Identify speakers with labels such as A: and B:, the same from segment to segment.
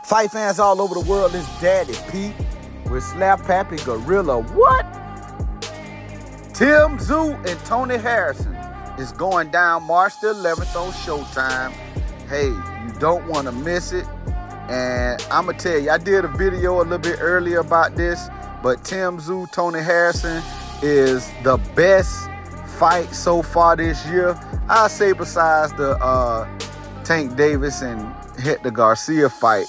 A: Fight fans all over the world, it's Daddy P with Slap Pappy Gorilla. What? Tszyu and Tony Harrison is going down March the 11th on Showtime. Hey, you don't want to miss it. And I'm going to tell you, I did a video a little bit earlier about this, but Tszyu, Tony Harrison is the best fight so far this year. I'll say besides the Tank Davis and Hector Garcia fight.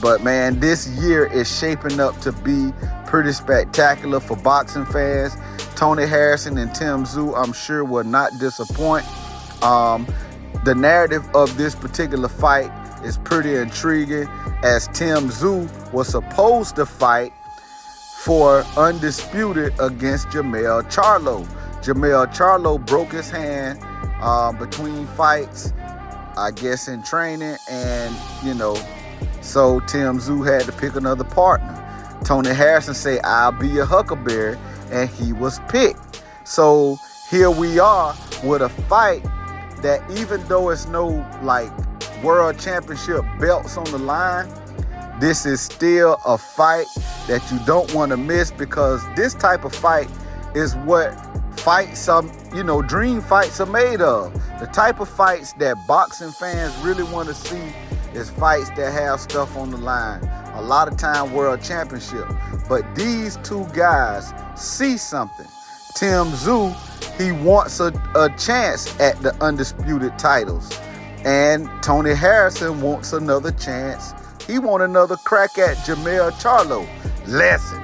A: But man, this year is shaping up to be pretty spectacular for boxing fans. Tony Harrison and Tszyu, I'm sure, will not disappoint. The narrative of this particular fight is pretty intriguing, as Tszyu was supposed to fight for Undisputed against Jermell Charlo. Jermell Charlo broke his hand between fights, I guess in training, and so Tszyu had to pick another partner. Tony Harrison said, "I'll be your huckleberry," and he was picked. So here we are with a fight that, even though it's no world championship belts on the line, this is still a fight that you don't want to miss, because this type of fight is what fights dream fights are made of. The type of fights that boxing fans really want to see is fights that have stuff on the line. A lot of time world championship. But these two guys see something. Tszyu, he wants a chance at the undisputed titles. And Tony Harrison wants another chance. He wants another crack at Jermell Charlo. Listen,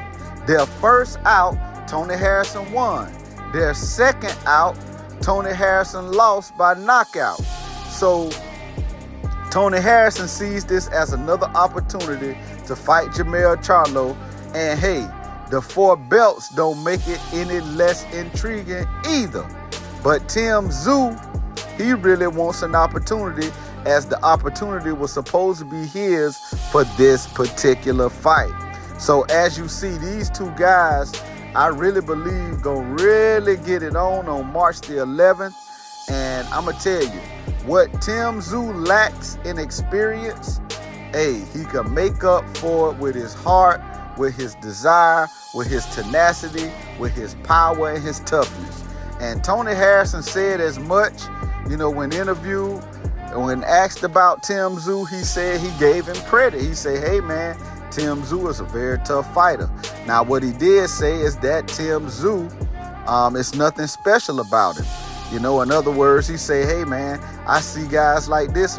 A: their first out, Tony Harrison won. Their second out, Tony Harrison lost by knockout. So Tony Harrison sees this as another opportunity to fight Jermell Charlo. And hey, the 4 belts don't make it any less intriguing either. But Tszyu, he really wants an opportunity, as the opportunity was supposed to be his for this particular fight. So as you see, these two guys, I really believe, gonna really get it on March the 11th. And I'm gonna tell you, what Tszyu lacks in experience, he can make up for it with his heart, with his desire, with his tenacity, with his power and his toughness. And Tony Harrison said as much, when interviewed, when asked about Tszyu, he said he gave him credit. He said, "Hey man, Tszyu is a very tough fighter." Now what he did say is that Tszyu, it's nothing special about him. In other words, he say, "Hey man, I see guys like this,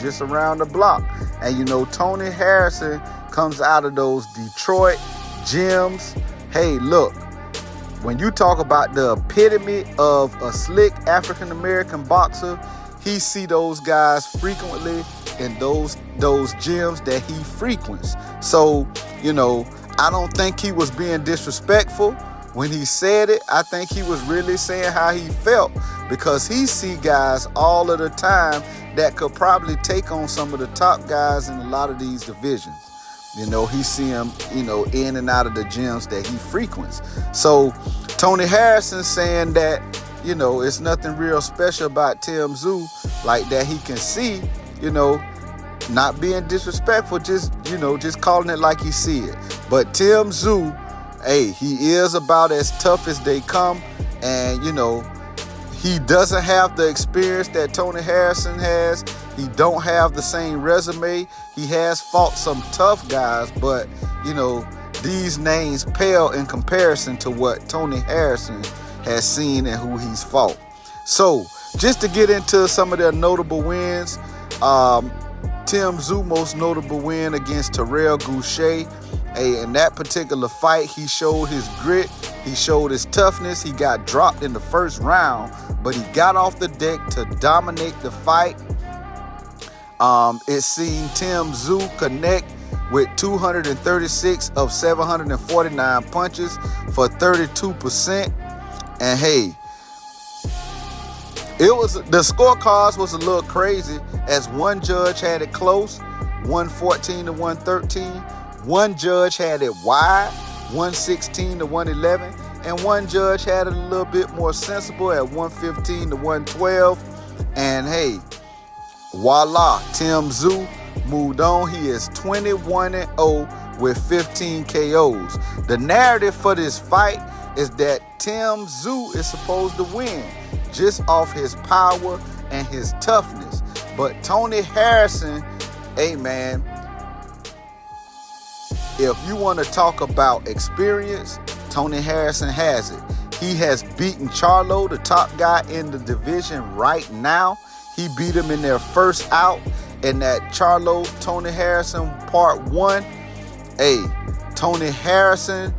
A: just around the block." And Tony Harrison comes out of those Detroit gyms. Hey, look, when you talk about the epitome of a slick African-American boxer, he see those guys frequently in those gyms that he frequents. So, I don't think he was being disrespectful when he said it. I think he was really saying how he felt, because he see guys all of the time that could probably take on some of the top guys in a lot of these divisions. He see them, in and out of the gyms that he frequents. So Tony Harrison saying that, it's nothing real special about Tszyu, like that he can see, not being disrespectful, just calling it like he see it. But Tszyu, he is about as tough as they come. And, he doesn't have the experience that Tony Harrison has. He don't have the same resume. He has fought some tough guys, but, these names pale in comparison to what Tony Harrison has seen and who he's fought. So, just to get into some of their notable wins, Tszyu most notable win against Terrell Gausha. In that particular fight, he showed his grit, he showed his toughness. He got dropped in the first round, but he got off the deck to dominate the fight. It seen Tszyu connect with 236 of 749 punches for 32%. And hey, the scorecards was a little crazy, as one judge had it close, 114 to 113. One judge had it wide, 116 to 111, and one judge had it a little bit more sensible at 115 to 112. And hey, voila, Tszyu moved on. He is 21-0 with 15 KOs. The narrative for this fight is that Tszyu is supposed to win just off his power and his toughness. But Tony Harrison, hey man, if you want to talk about experience, Tony Harrison has it. He has beaten Charlo, the top guy in the division right now. He beat him in their first out in that Charlo-Tony Harrison Part 1. Hey, Tony Harrison,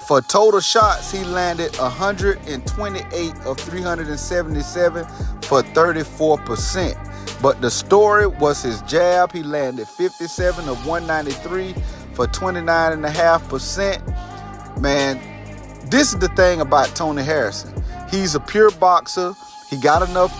A: for total shots, he landed 128 of 377 for 34%. But the story was his jab. He landed 57 of 193 for 29.5%. Man, this is the thing about Tony Harrison. He's a pure boxer. He got enough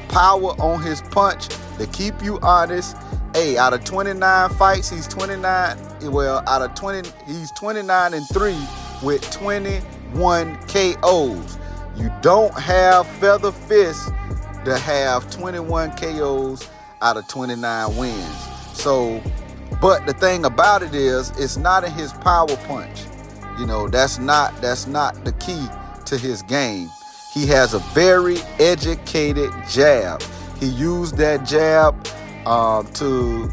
A: power on his punch to keep you honest. Hey, out of 29 fights, he's 29. Well, out of 20, he's 29-3 with 21 KOs. You don't have feather fists to have 21 KOs out of 29 wins. So, but the thing about it is, it's not in his power punch. You know, that's not the key to his game. He has a very educated jab. He used that jab to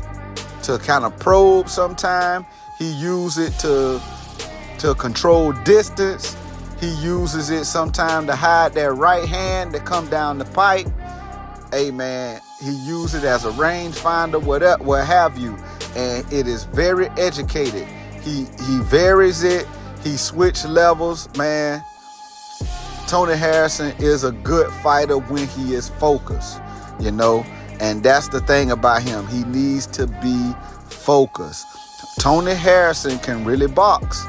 A: kind of probe sometime. He used it to control distance. He uses it sometime to hide that right hand that come down the pipe. Hey man, he uses it as a rangefinder, what have you. And it is very educated. He varies it. He switched levels, man. Tony Harrison is a good fighter when he is focused, you know, and that's the thing about him. He needs to be focused. Tony Harrison can really box,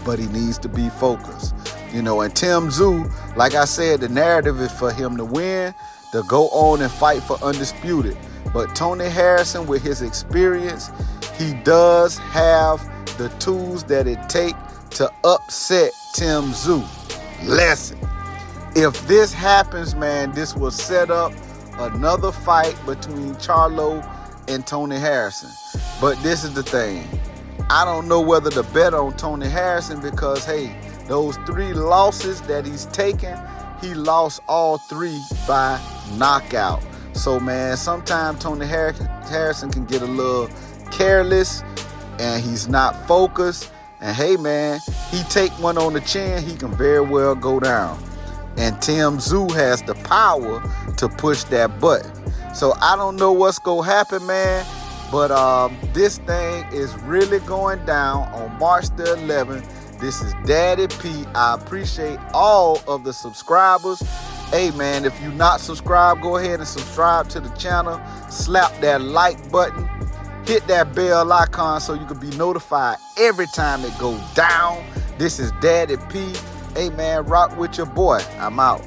A: but he needs to be focused, you know. And Tszyu, like I said, the narrative is for him to win, to go on and fight for Undisputed. But Tony Harrison, with his experience, he does have the tools that it takes to upset Tszyu. Listen, if this happens, man, this will set up another fight between Charlo and Tony Harrison. But this is the thing. I don't know whether to bet on Tony Harrison because, hey, those 3 losses that he's taken, he lost all 3 by knockout. So, man, sometimes Tony Harrison can get a little careless and he's not focused. And hey, man, he take one on the chin, he can very well go down. And Tszyu has the power to push that button. So I don't know what's going to happen, man. But this thing is really going down on March the 11th. This is Daddy P. I appreciate all of the subscribers. Hey, man, if you're not subscribed, go ahead and subscribe to the channel. Slap that like button. Hit that bell icon so you can be notified every time it goes down. This is Daddy P. Hey, man, rock with your boy. I'm out.